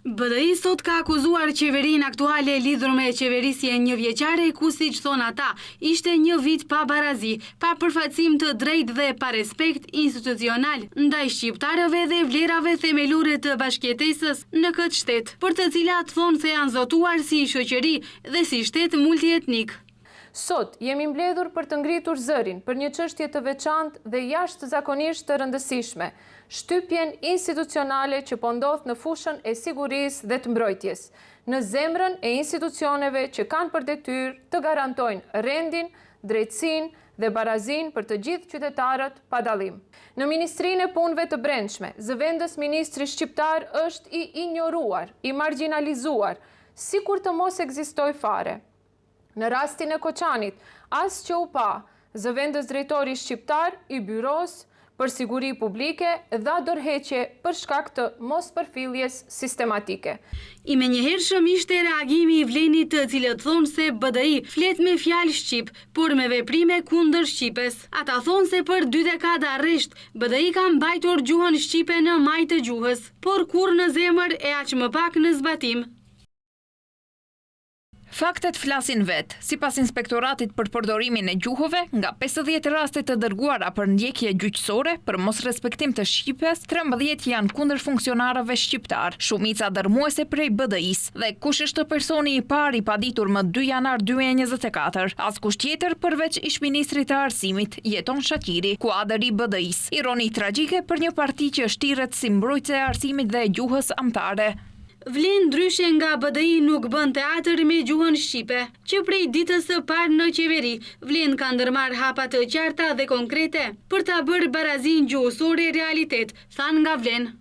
BDI sot ka akuzuar qeverinë aktuale lidhur me qeverisje një vjeqare ku siç thon ata, ishte një vit pa barazi, pa përfaqësim të drejtë dhe pa respekt institucional ndaj shqiptarëve dhe vlerave themelore të bashkëjetesës në këtë shtet, për të cilat thonë se janë zotuar si shoqëri dhe si shtet multietnik. Sot jemi mbledhur për të ngritur zërin për një çështje të veçantë dhe jashtëzakonisht të rëndësishme, shtypjen institucionale që po ndodh në fushën e sigurisë dhe të mbrojtjes, në zemrën e institucioneve që kanë për detyrë të garantojnë rendin, drejtësinë dhe barazinë për të gjithë qytetarët pa dallim. Në Ministrinë e Punëve të Brendshme, zëvendës ministri shqiptar është i injoruar, i marginalizuar, sikur të mos ekzistoj fare. Në rastin e Koçanit, as që u pa, zëvendës drejtori shqiptar i Byros për Siguri Publike dha dorëheqje për shkak të mospërfilljes sistematike. I menjëhershëm ishte reagimi i Vlenit, të cilët thonë se BDI flet me fjalë shqip, por me veprime kundër shqipes. Ata thonë se për 2 dekada rresht, BDI ka mbajtur gjuhën shqipe në majë të gjuhës, por kur në zemër e aq më pak në zbatim. Faktet flasin vetë. Sipas inspektoratit për përdorimin e gjuhëve, nga 50 raste të dërguara për ndjekje gjyqësore për mos respektim të shqipes, 13 janë kundër funksionarëve shqiptar, shumica dërmuese prej BDI-s, dhe kush është personi i parë i paditur më 2 janar 2024, askush tjetër përveç ish-ministrit të arsimit, Jeton Shakiri, kuadër i BDI-s. Ironi tragjike për një parti që shtiret si mbrojtëse e arsimit dhe gjuhës amtare. Vlen ndryshe nga BDI nuk bën teatër me gjuhën shqipe, që prej ditës së parë në qeveri, Vlen ka ndërmarrë hapa të qarta dhe konkrete për ta bërë barazin gjuhësore realitet, than nga Vlen.